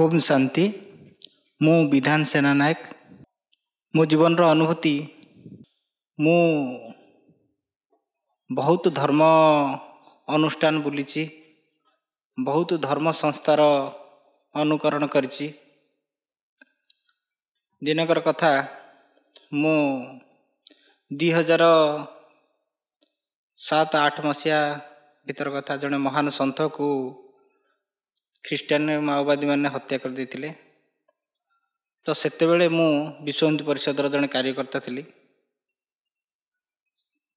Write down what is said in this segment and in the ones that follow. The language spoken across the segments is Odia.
ओम शांति। मु विधान सेना नायक। मो जीवन रो अनुभूति मु बहुत धर्म अनुष्ठान बुलीची, बहुत धर्म संस्थार अनुकरण करिची। दिनकर कथा मु 2007-8 मसीहा भीतर कथा जड़े महान सन्थ को ख्रीष्टान माओवादी मैंने हत्या कर देथिले। तो सेतेबेले मु विश्व हिंदू परिषद जड़े कार्यकर्ता थी।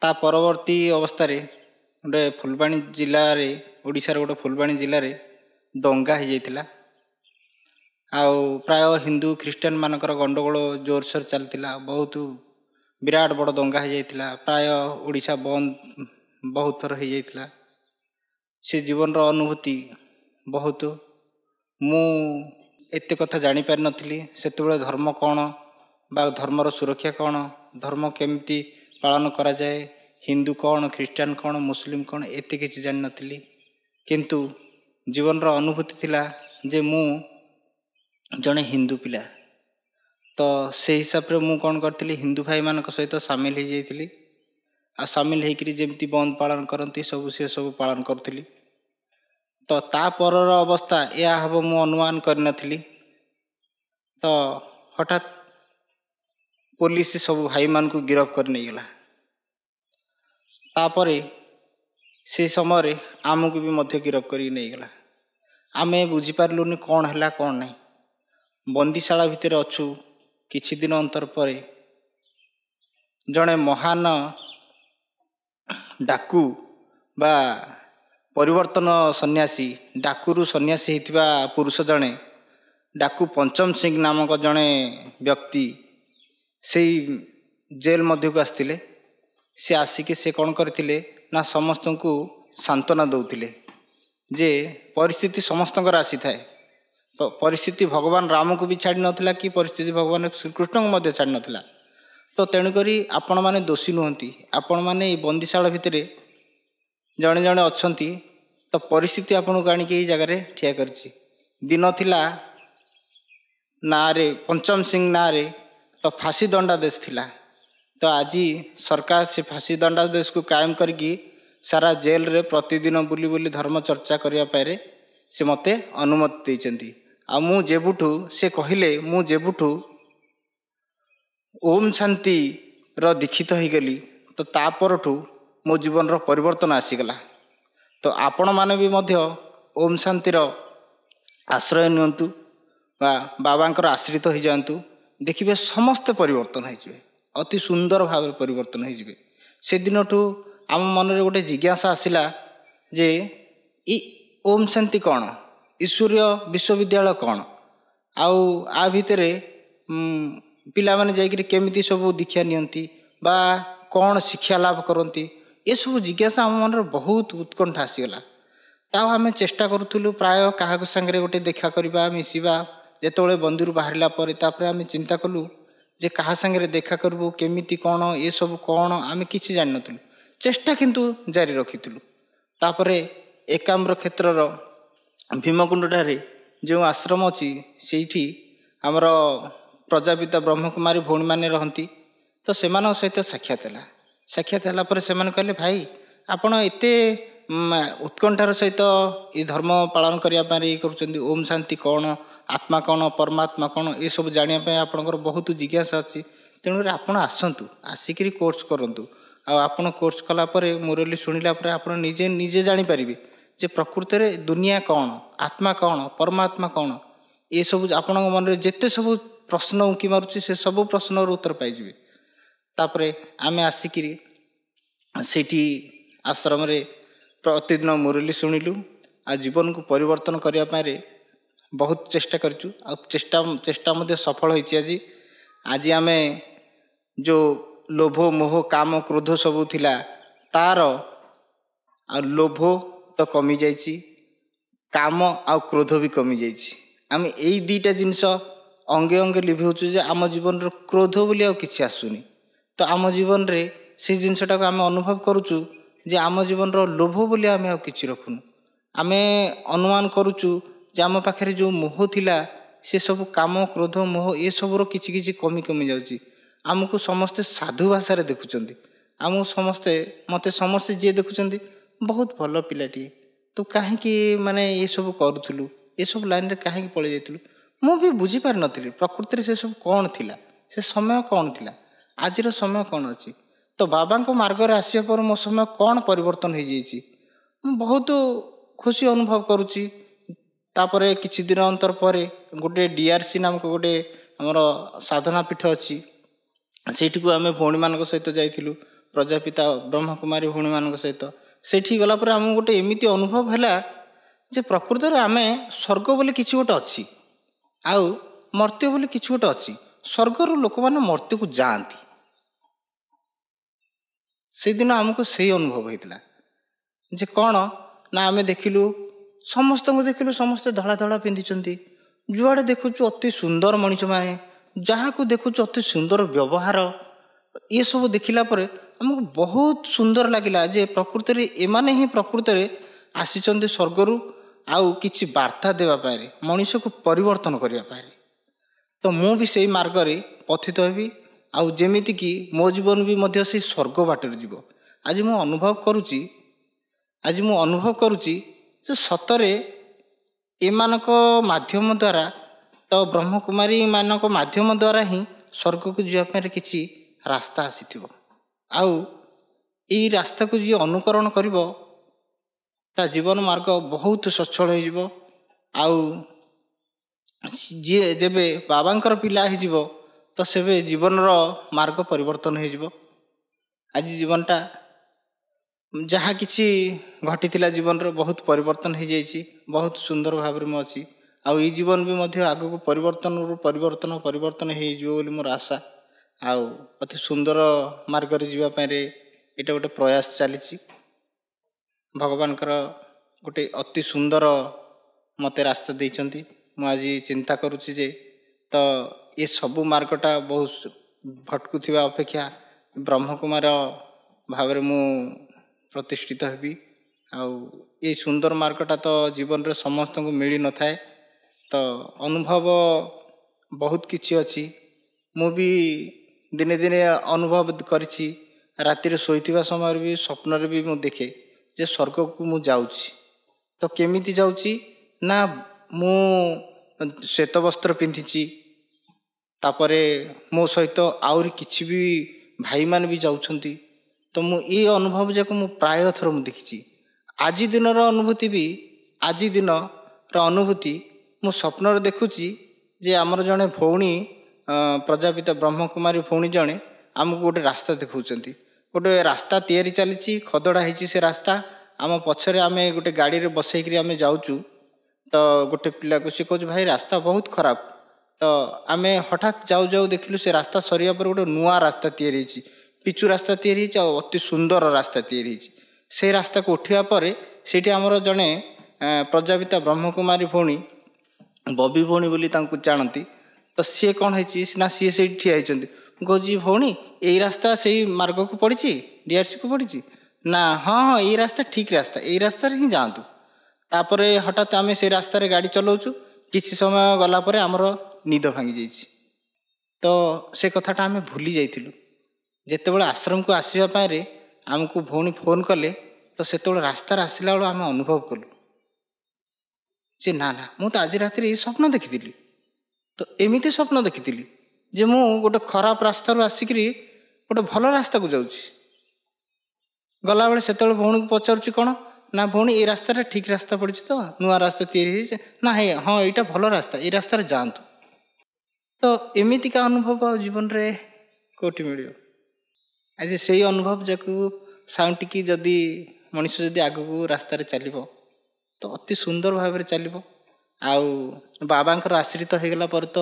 ता परवर्ती अवस्था गोटे फुलबाणी जिले में ओडिशार गोटे फुलबाणी जिले में दंगा हो जाइतिला। आउ प्राय हिंदू ख्रीष्टान मानकर गंडगोल जोरसोर चलता। बहुत विराट बड़ दंगा हो जाइतिला। प्राय ओडिशा बंद बहुत थर हो जाइतिला। से जीवन रो अनुभूति बहुत मु एते कथा जानी पारि नथिली। सेतेबेले धर्म कौन बा धर्मर सुरक्षा कौन, धर्म केमती पालन करा जाए, हिंदू कौन, ख्रीष्टान कौन, मुस्लिम कौन, एते किछि जानि नथिली। किंतु जीवन रो अनुभूति थिला जे मु जने हिंदू पिला। तो से हिसाब रे मु कौन करथिली, हिंदू भाई मानक सहित सामिल हो जाइतिली। आ सामिल होइकरी जेमती बंद पालन करती सब से सब पालन करथिली। तो ता परर अवस्था या हब मु अनुमान कर नथिली। तो हठात पुलिस सब भाई मान को गिरफ्त कर नहीं गला। तापरे से समय आमको भी मध्य गिरफ्त कर नहीं गला। आमे बुझी पारलुनी कौन है कौन नहीं। बंदीशाला भितर अच्छु किछि दिन अंतर पर जड़े महान डाकू बा परिवर्तन सन्यासी, डाकुरु सन्यासी होइतिबा पुरुष जड़े डाकू पंचम सिंह नामक जड़े व्यक्ति से जेल मध्य को आसते। से आसिके से कौन करथिले ना समस्त को सांत्वना दौथिले जे परिस्थिति समस्तंकर आसी थाए। तो परिस्थिति भगवान राम को भी छाड़ी नथिला कि परिस्थिति भगवान श्रीकृष्ण को मध्य छाड़ी नथिला। तो तेणुकरी आपण माने दोषी नुहंती। आपण माने बंदीशाला भितर जड़े जड़े अच्छी। तो परिस्थिति आपन को आनिक यही जगह ठिया करछि। दिन थिला नारे पंचम सिंह नारे तो फांसी दंडादेश थिला। तो आज सरकार से फांसी दंडादेश को कायम करके सारा जेल रे प्रतिदिन बुली बुली धर्म चर्चा करिया पारे से मते अनुमति देइचंती। आ मु जेबुठू से कहिले मु जेबुठू ओम शांति रो दीक्षित हो गली। तो ता परठू मो जीवन रो परिवर्तन आसीगला। तो आपण माने भी मध्य ओम शांतिर आश्रय नियंतु बा बाबांकर आश्रित हो जातु। देखिए समस्त परिवर्तन हो। अति सुंदर भाव परिवर्तन हो। से दिन ठू आम मन रे गोटे जिज्ञासा आसिला जे ई ओम शांति कौन, ईश्वरीय विश्वविद्यालय कौन, आउ आ भितरे पिला माने जाइकरी केमिति सब दीक्षा नियंती बा कौन शिक्षा लाभ करती। ये सब जिज्ञासा आम मन बहुत उत्कंठा आसीगला। ताऊ आम चेष्टा करूँ प्राय क्या सांगे गोटे देखा करवा मिसवा। जिते बंदी बाहरला आम चिंता कलु जे क्या सांगे देखा करूँ केमिति कौन ये सब कौन आम कि जान नु। चेष्टा किंतु जारी रखीलु। तापर एकाम्र क्षेत्रर भीमकुंड ठारे जो आश्रम अच्छी से आमर प्रजापिता ब्रह्मकुमारी भौणी मैंने रहती। तो से सहित साक्षात है। साक्षात है से कहले भाई आपण एते उत्कंठार सहित ये धर्म पालन करने कर ओम शांति कौन, आत्मा कौन, परमात्मा कौन, ये सब जानापी आपंकर बहुत जिज्ञासा अच्छी। तेणुकर आपड़ आसतु आसिक कोर्स करूँ। आपड़ कोर्स कलापर मुरली शुणिला आप निजे निजे जापर जे प्रकृत में दुनिया कौन, आत्मा कौन, परमात्मा कौन, ये सब आपण मन में जिते सब प्रश्न उंकी मारुची से सब प्रश्नर उत्तर पाइबे। तापर आम आसिक सेठी आश्रम रे प्रतिदिन मुरली शुणिलु। आ जीवन को परिवर्तन करने बहुत चेष्टा करूँ। चेष्टा मध्य सफल होइछि। आज आम जो लोभ मोह काम क्रोध सब थिला तार आ लोभ तो कमी जाइछि, काम आ क्रोध भी कमी जाइछि। आम यही दुईटा जिनस अंगे अंगे लिभेउछु जे आम जीवन रो क्रोध बोली आ किछि आसुनी। तो आम जीवन रे से जिनसटा को आम अनुभव करूचु जे आम जीवन रो लोभ बोली आम आ किछि रखुनु। आम अनुमान करूचु जे आम पाखे जो मोह थिला ସେ ସବୁ କାମ କ୍ରୋଧ ମୋହ ଏସବୁର କିଛି କିଛି କମି କମି ଯାଉଛି। ଆମକୁ ସମସ୍ତେ ସାଧୁ ଭାଷାରେ ଦେଖୁଛନ୍ତି। ଆମକୁ ସମସ୍ତେ ମୋତେ ସମସ୍ତେ ଯିଏ ଦେଖୁଛନ୍ତି ବହୁତ ଭଲ ପିଲାଟିଏ, ତୁ କାହିଁକି ମାନେ ଏସବୁ କରୁଥିଲୁ, ଏସବୁ ଲାଇନ୍ରେ କାହିଁକି ପଳେଇ ଯାଇଥିଲୁ। ମୁଁ ବି ବୁଝିପାରିନଥିଲି ପ୍ରକୃତିରେ ସେସବୁ କ'ଣ ଥିଲା, ସେ ସମୟ କ'ଣ ଥିଲା, ଆଜିର ସମୟ କ'ଣ ଅଛି। ତ ବାବାଙ୍କ ମାର୍ଗରେ ଆସିବା ପରେ ମୋ ସମୟ କ'ଣ ପରିବର୍ତ୍ତନ ହୋଇଯାଇଛି, ମୁଁ ବହୁତ ଖୁସି ଅନୁଭବ କରୁଛି। ତାପରେ କିଛି ଦିନ ଅନ୍ତର ପରେ ଗୋଟେ DRC ନାମକ ଗୋଟେ ଆମର ସାଧନା ପୀଠ ଅଛି, ସେଇଠିକୁ ଆମେ ଭଉଣୀମାନଙ୍କ ସହିତ ଯାଇଥିଲୁ, ପ୍ରଜାପିତା ବ୍ରହ୍ମକୁମାରୀ ଭଉଣୀମାନଙ୍କ ସହିତ। ସେଇଠି ଗଲା ପରେ ଆମକୁ ଗୋଟେ ଏମିତି ଅନୁଭବ ହେଲା ଯେ ପ୍ରକୃତରେ ଆମେ ସ୍ୱର୍ଗ ବୋଲି କିଛି ଗୋଟେ ଅଛି, ଆଉ ମର୍ତ୍ତ୍ୟ ବୋଲି କିଛି ଗୋଟେ ଅଛି। ସ୍ୱର୍ଗରୁ ଲୋକମାନେ ମର୍ତ୍ତ୍ୟକୁ ଯାଆନ୍ତି। ସେଦିନ ଆମକୁ ସେଇ ଅନୁଭବ ହେଇଥିଲା ଯେ କ'ଣ ନା ଆମେ ଦେଖିଲୁ, ସମସ୍ତଙ୍କୁ ଦେଖିଲୁ, ସମସ୍ତେ ଧଳା ଧଳା ପିନ୍ଧିଛନ୍ତି। ଯୁଆଡ଼େ ଦେଖୁଛୁ ଅତି ସୁନ୍ଦର ମଣିଷମାନେ, ଯାହାକୁ ଦେଖୁଛୁ ଅତି ସୁନ୍ଦର ବ୍ୟବହାର। ଏସବୁ ଦେଖିଲା ପରେ ଆମକୁ ବହୁତ ସୁନ୍ଦର ଲାଗିଲା ଯେ ପ୍ରକୃତରେ ଏମାନେ ହିଁ ପ୍ରକୃତରେ ଆସିଛନ୍ତି ସ୍ୱର୍ଗରୁ, ଆଉ କିଛି ବାର୍ତ୍ତା ଦେବା ପାଇଁ, ମଣିଷକୁ ପରିବର୍ତ୍ତନ କରିବା ପାଇଁ। ତ ମୁଁ ବି ସେଇ ମାର୍ଗରେ ପଥିତ ହେବି, ଆଉ ଯେମିତିକି ମୋ ଜୀବନ ବି ମଧ୍ୟ ସେଇ ସ୍ୱର୍ଗ ବାଟରେ ଯିବ। ଆଜି ମୁଁ ଅନୁଭବ କରୁଛି ଯେ ସତରେ ଏମାନଙ୍କ ମାଧ୍ୟମ ଦ୍ୱାରା, ତ ବ୍ରହ୍ମକୁମାରୀମାନଙ୍କ ମାଧ୍ୟମ ଦ୍ୱାରା ହିଁ ସ୍ୱର୍ଗକୁ ଯିବା ପାଇଁ କିଛି ରାସ୍ତା ଆସିଥିବ। ଆଉ ଏଇ ରାସ୍ତାକୁ ଯିଏ ଅନୁକରଣ କରିବ ତା ଜୀବନ ମାର୍ଗ ବହୁତ ସ୍ୱଚ୍ଛଳ ହୋଇଯିବ। ଆଉ ଯିଏ ଯେବେ ବାବାଙ୍କର ପିଲା ହେଇଯିବ ତ ସେବେ ଜୀବନର ମାର୍ଗ ପରିବର୍ତ୍ତନ ହୋଇଯିବ। ଆଜି ଜୀବନଟା ଯାହା କିଛି ଘଟିଥିଲା ଜୀବନରେ ବହୁତ ପରିବର୍ତ୍ତନ ହୋଇଯାଇଛି, ବହୁତ ସୁନ୍ଦର ଭାବରେ ମୁଁ ଅଛି। ଆଉ ଏଇ ଜୀବନ ବି ମଧ୍ୟ ଆଗକୁ ପରିବର୍ତ୍ତନ ହୋଇଯିବ ବୋଲି ମୋର ଆଶା। ଆଉ ଅତି ସୁନ୍ଦର ମାର୍ଗରେ ଯିବା ପାଇଁ ଏଇଟା ଗୋଟେ ପ୍ରୟାସ ଚାଲିଛି। ଭଗବାନଙ୍କର ଗୋଟେ ଅତି ସୁନ୍ଦର ମୋତେ ରାସ୍ତା ଦେଇଛନ୍ତି। ମୁଁ ଆଜି ଚିନ୍ତା କରୁଛି ଯେ ତ ଏ ସବୁ ମାର୍ଗଟା ବହୁତ ଭଟକୁଥିବା ଅପେକ୍ଷା ବ୍ରହ୍ମକୁମାର ଭାବରେ ମୁଁ ପ୍ରତିଷ୍ଠିତ ହେବି। ଆଉ ଏଇ ସୁନ୍ଦର ମାର୍ଗଟା ତ ଜୀବନରେ ସମସ୍ତଙ୍କୁ ମିଳିନଥାଏ, ତ ଅନୁଭବ ବହୁତ କିଛି ଅଛି। ମୁଁ ବି ଦିନେ ଦିନେ ଅନୁଭବ କରିଛି, ରାତିରେ ଶୋଇଥିବା ସମୟରେ ବି ସ୍ୱପ୍ନରେ ବି ମୁଁ ଦେଖେ ଯେ ସ୍ୱର୍ଗକୁ ମୁଁ ଯାଉଛି। ତ କେମିତି ଯାଉଛି ନା, ମୁଁ ଶ୍ୱେତ ବସ୍ତ୍ର ପିନ୍ଧିଛି, ତାପରେ ମୋ ସହିତ ଆହୁରି କିଛି ବି ଭାଇମାନେ ବି ଯାଉଛନ୍ତି। ତ ମୁଁ ଏଇ ଅନୁଭବ ଯାକ ମୁଁ ପ୍ରାୟ ଥର ମୁଁ ଦେଖିଛି। ଆଜି ଦିନର ଅନୁଭୂତି ମୁଁ ସ୍ୱପ୍ନରେ ଦେଖୁଛି ଯେ ଆମର ଜଣେ ଭଉଣୀ, ପ୍ରଜାପିତା ବ୍ରହ୍ମକୁମାରୀ ଭଉଣୀ ଜଣେ ଆମକୁ ଗୋଟେ ରାସ୍ତା ଦେଖାଉଛନ୍ତି। ଗୋଟେ ରାସ୍ତା ତିଆରି ଚାଲିଛି, ଖଦଡ଼ା ହେଇଛି ସେ ରାସ୍ତା। ଆମ ପଛରେ ଆମେ ଗୋଟେ ଗାଡ଼ିରେ ବସେଇକରି ଆମେ ଯାଉଛୁ। ତ ଗୋଟେ ପିଲାକୁ ସେ କହୁଛି, ଭାଇ ରାସ୍ତା ବହୁତ ଖରାପ। ତ ଆମେ ହଠାତ୍ ଯାଉ ଯାଉ ଦେଖିଲୁ ସେ ରାସ୍ତା ସରିବା ପରେ ଗୋଟେ ନୂଆ ରାସ୍ତା ତିଆରି ହେଇଛି, ପିଚୁ ରାସ୍ତା ତିଆରି ହେଇଛି, ଆଉ ଅତି ସୁନ୍ଦର ରାସ୍ତା ତିଆରି ହେଇଛି। ସେଇ ରାସ୍ତାକୁ ଉଠିବା ପରେ ସେଇଠି ଆମର ଜଣେ ପ୍ରଜାପିତା ବ୍ରହ୍ମକୁମାରୀ ଭଉଣୀ, ବବି ଭଉଣୀ ବୋଲି ତାଙ୍କୁ ଜାଣନ୍ତି। ତ ସିଏ କ'ଣ ହେଇଛି ନା, ସିଏ ସେଇଠି ଠିଆ ହେଇଛନ୍ତି। ମୁଁ କହୁଛି, ଭଉଣୀ ଏଇ ରାସ୍ତା ସେଇ ମାର୍ଗକୁ ପଡ଼ିଛି, DRCକୁ ପଡ଼ିଛି ନା? ହଁ ହଁ, ଏଇ ରାସ୍ତା ଠିକ୍ ରାସ୍ତା, ଏଇ ରାସ୍ତାରେ ହିଁ ଯାଆନ୍ତୁ। ତାପରେ ହଠାତ୍ ଆମେ ସେଇ ରାସ୍ତାରେ ଗାଡ଼ି ଚଲାଉଛୁ, କିଛି ସମୟ ଗଲା ପରେ ଆମର ନିଦ ଭାଙ୍ଗି ଯାଇଛି। ତ ସେ କଥାଟା ଆମେ ଭୁଲି ଯାଇଥିଲୁ। ଯେତେବେଳେ ଆଶ୍ରମକୁ ଆସିବା ପାଇଁ ଆମକୁ ଭଉଣୀ ଫୋନ୍ କଲେ, ତ ସେତେବେଳେ ରାସ୍ତାରେ ଆସିଲା ବେଳୁ ଆମେ ଅନୁଭବ କଲୁ ଯେ ନା, ମୁଁ ତ ଆଜି ରାତିରେ ଏଇ ସ୍ୱପ୍ନ ଦେଖିଥିଲି। ତ ଏମିତି ସ୍ୱପ୍ନ ଦେଖିଥିଲି ଯେ ମୁଁ ଗୋଟେ ଖରାପ ରାସ୍ତାରୁ ଆସିକରି ଗୋଟେ ଭଲ ରାସ୍ତାକୁ ଯାଉଛି। ଗଲାବେଳେ ସେତେବେଳେ ଭଉଣୀକୁ ପଚାରୁଛି କ'ଣ ନା, ଭଉଣୀ ଏଇ ରାସ୍ତାଟା ଠିକ୍ ରାସ୍ତା ପଡ଼ିଛି ତ, ନୂଆ ରାସ୍ତା ତିଆରି ହେଇଛି ନା? ହଁ, ଏଇଟା ଭଲ ରାସ୍ତା, ଏଇ ରାସ୍ତାରେ ଯାଆନ୍ତୁ। ତ ଏମିତିକା ଅନୁଭବ ଜୀବନରେ କେଉଁଠି ମିଳିବ? ଆଜି ସେଇ ଅନୁଭବ ଯାକୁ ସାଉଁଟିକି ଯଦି ମଣିଷ ଯଦି ଆଗକୁ ରାସ୍ତାରେ ଚାଲିବ ତ ଅତି ସୁନ୍ଦର ଭାବରେ ଚାଲିବ। ଆଉ ବାବାଙ୍କର ଆଶ୍ରିତ ହୋଇଗଲା ପରେ ତ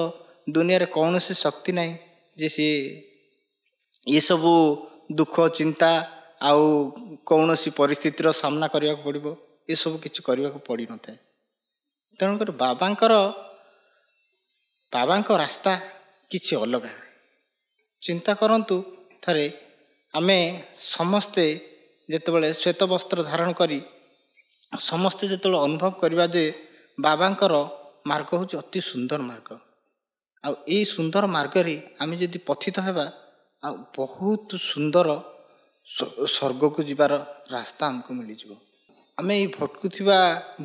ଦୁନିଆରେ କୌଣସି ଶକ୍ତି ନାହିଁ ଯେ ସିଏ ଏସବୁ ଦୁଃଖ ଚିନ୍ତା ଆଉ କୌଣସି ପରିସ୍ଥିତିର ସାମ୍ନା କରିବାକୁ ପଡ଼ିବ, ଏସବୁ କିଛି କରିବାକୁ ପଡ଼ିନଥାଏ। ତେଣୁକରି ବାବାଙ୍କ ରାସ୍ତା କିଛି ଅଲଗା। ଚିନ୍ତା କରନ୍ତୁ, ଥରେ ଆମେ ସମସ୍ତେ ଯେତେବେଳେ ଶ୍ୱେତ ବସ୍ତ୍ର ଧାରଣ କରି ସମସ୍ତେ ଯେତେବେଳେ ଅନୁଭବ କରିବା ଯେ ବାବାଙ୍କର ମାର୍ଗ ହେଉଛି ଅତି ସୁନ୍ଦର ମାର୍ଗ। ଆଉ ଏଇ ସୁନ୍ଦର ମାର୍ଗରେ ଆମେ ଯଦି ପଥିତ ହେବା ଆଉ ବହୁତ ସୁନ୍ଦର ସ୍ୱର୍ଗକୁ ଯିବାର ରାସ୍ତା ଆମକୁ ମିଳିଯିବ। ଆମେ ଏଇ ଭଟକୁଥିବା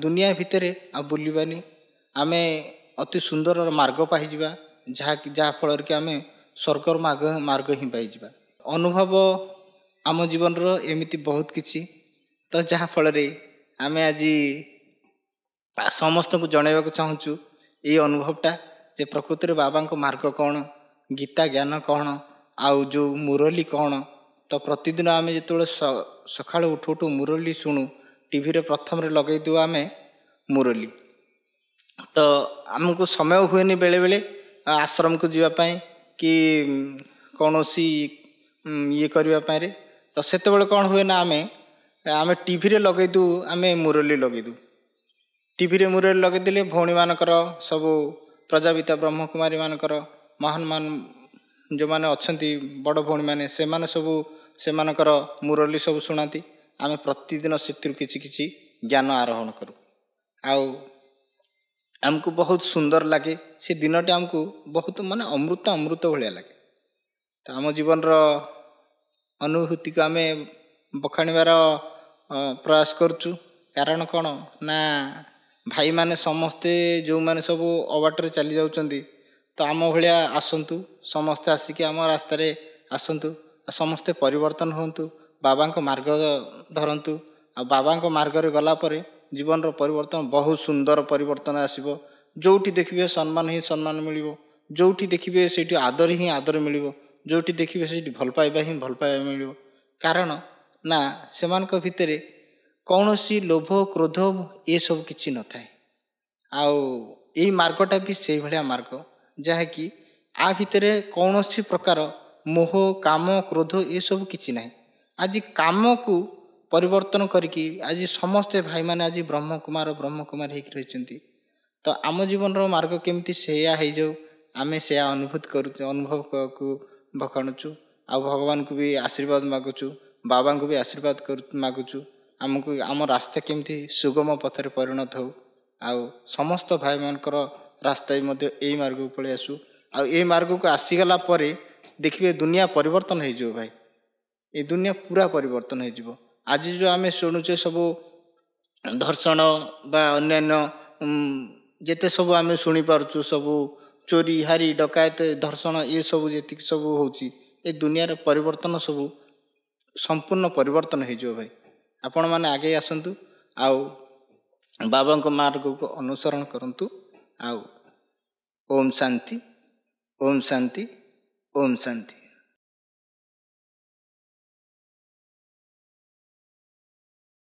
ଦୁନିଆ ଭିତରେ ଆଉ ବୁଲିବାନି, ଆମେ ଅତି ସୁନ୍ଦର ମାର୍ଗ ପାଇଯିବା, ଯାହାଫଳରେ କି ଆମେ ସ୍ୱର୍ଗର ମାର୍ଗ ହିଁ ପାଇଯିବା। ଅନୁଭବ ଆମ ଜୀବନର ଏମିତି ବହୁତ କିଛି, ତ ଯାହାଫଳରେ ଆମେ ଆଜି ସମସ୍ତଙ୍କୁ ଜଣାଇବାକୁ ଚାହୁଁଛୁ ଏଇ ଅନୁଭବଟା ଯେ ପ୍ରକୃତରେ ବାବାଙ୍କ ମାର୍ଗ କ'ଣ, ଗୀତା ଜ୍ଞାନ କ'ଣ, ଆଉ ଯେଉଁ ମୁରଲି କ'ଣ। ତ ପ୍ରତିଦିନ ଆମେ ଯେତେବେଳେ ସକାଳୁ ଉଠୁ ଉଠୁ ମୁରଲି ଶୁଣୁ, ଟିଭିରେ ପ୍ରଥମରେ ଲଗାଇ ଦେଉ ଆମେ ମୁରଲି। ତ ଆମକୁ ସମୟ ହୁଏନି ବେଳେବେଳେ ଆଶ୍ରମକୁ ଯିବା ପାଇଁ କି କୌଣସି ଇଏ କରିବା ପାଇଁରେ। ତ ସେତେବେଳେ କ'ଣ ହୁଏ ନା ଆମେ ଟିଭିରେ ଲଗାଇ ଦେଉ, ଆମେ ମୁରଲି ଲଗାଇ ଦେଉ। ଟିଭିରେ ମୁରଲି ଲଗାଇଦେଲେ ଭଉଣୀମାନଙ୍କର ସବୁ ପ୍ରଜାପିତା ବ୍ରହ୍ମକୁମାରୀମାନଙ୍କର ମହାନ ଯେଉଁମାନେ ଅଛନ୍ତି ବଡ଼ ଭଉଣୀମାନେ, ସେମାନେ ସବୁ ସେମାନଙ୍କର ମୁରଲି ସବୁ ଶୁଣାନ୍ତି। ଆମେ ପ୍ରତିଦିନ ସେଥିରୁ କିଛି କିଛି ଜ୍ଞାନ ଆରୋହଣ କରୁ। ଆଉ ଆମକୁ ବହୁତ ସୁନ୍ଦର ଲାଗେ, ସେ ଦିନଟି ଆମକୁ ବହୁତ ଅମୃତ ଭଳିଆ ଲାଗେ। ତ ଆମ ଜୀବନର ଅନୁଭୂତିକୁ ଆମେ ବଖାଣିବାର ପ୍ରୟାସ କରୁଛୁ। କାରଣ କ'ଣ ନା ଭାଇମାନେ ସମସ୍ତେ ଯେଉଁମାନେ ସବୁ ଅବାଟରେ ଚାଲି ଯାଉଛନ୍ତି, ତ ଆମ ଭଳିଆ ଆସନ୍ତୁ, ସମସ୍ତେ ଆସିକି ଆମ ରାସ୍ତାରେ ଆସନ୍ତୁ, ସମସ୍ତେ ପରିବର୍ତ୍ତନ ହୁଅନ୍ତୁ, ବାବାଙ୍କ ମାର୍ଗ ଧରନ୍ତୁ। ଆଉ ବାବାଙ୍କ ମାର୍ଗରେ ଗଲା ପରେ ଜୀବନର ପରିବର୍ତ୍ତନ ବହୁତ ସୁନ୍ଦର ପରିବର୍ତ୍ତନ ଆସିବ। ଯେଉଁଠି ଦେଖିବେ ସମ୍ମାନ ହିଁ ସମ୍ମାନ ମିଳିବ, ଯେଉଁଠି ଦେଖିବେ ସେଇଠି ଆଦର ହିଁ ଆଦର ମିଳିବ, ଯେଉଁଠି ଦେଖିବେ ସେଇଠି ଭଲ ପାଇବା ହିଁ ଭଲ ପାଇବା ମିଳିବ। କାରଣ ନା ସେମାନଙ୍କ ଭିତରେ କୌଣସି ଲୋଭ କ୍ରୋଧ ଏସବୁ କିଛି ନଥାଏ। ଆଉ ଏଇ ମାର୍ଗଟା ବି ସେଇଭଳିଆ ମାର୍ଗ, ଯାହାକି ଆ ଭିତରେ କୌଣସି ପ୍ରକାର ମୋହ କାମ କ୍ରୋଧ ଏସବୁ କିଛି ନାହିଁ। ଆଜି କାମକୁ ପରିବର୍ତ୍ତନ କରିକି ଆଜି ସମସ୍ତେ ଭାଇମାନେ ଆଜି ବ୍ରହ୍ମକୁମାରୀ ହେଇକି ରହିଛନ୍ତି। ତ ଆମ ଜୀବନର ମାର୍ଗ କେମିତି ସେଇଆ ହେଇଯାଉ, ଆମେ ସେଇଆ ଅନୁଭବକୁ ବଖାଣୁଛୁ। ଆଉ ଭଗବାନଙ୍କୁ ବି ଆଶୀର୍ବାଦ ମାଗୁଛୁ, ବାବାଙ୍କୁ ବି ଆଶୀର୍ବାଦ ମାଗୁଛୁ, ଆମକୁ ଆମ ରାସ୍ତା କେମିତି ସୁଗମ ପଥରେ ପରିଣତ ହେଉ। ଆଉ ସମସ୍ତ ଭାଇମାନଙ୍କର ରାସ୍ତା ବି ମଧ୍ୟ ଏଇ ମାର୍ଗକୁ ପଳେଇ ଆସୁ। ଆଉ ଏଇ ମାର୍ଗକୁ ଆସିଗଲା ପରେ ଦେଖିବେ ଦୁନିଆ ପରିବର୍ତ୍ତନ ହେଇଯିବ ଭାଇ, ଏ ଦୁନିଆ ପୁରା ପରିବର୍ତ୍ତନ ହେଇଯିବ। ଆଜି ଯେଉଁ ଆମେ ଶୁଣୁଛେ ସବୁ ଧର୍ଷଣ ବା ଅନ୍ୟାନ୍ୟ ଯେତେ ସବୁ ଆମେ ଶୁଣିପାରୁଛୁ, ସବୁ ଚୋରି ହାରି ଡକାୟତ ଧର୍ଷଣ ଏସବୁ ଯେତିକି ସବୁ ହେଉଛି, ଏ ଦୁନିଆର ପରିବର୍ତ୍ତନ ସବୁ ସମ୍ପୂର୍ଣ୍ଣ ପରିବର୍ତ୍ତନ ହେଇଯିବ ଭାଇ। ଆପଣମାନେ ଆଗେଇ ଆସନ୍ତୁ ଆଉ ବାବାଙ୍କ ମାର୍ଗକୁ ଅନୁସରଣ କରନ୍ତୁ। ଆଉ ଓମ୍ ଶାନ୍ତି, ଓମ୍ ଶାନ୍ତି, ଓମ୍ ଶାନ୍ତି।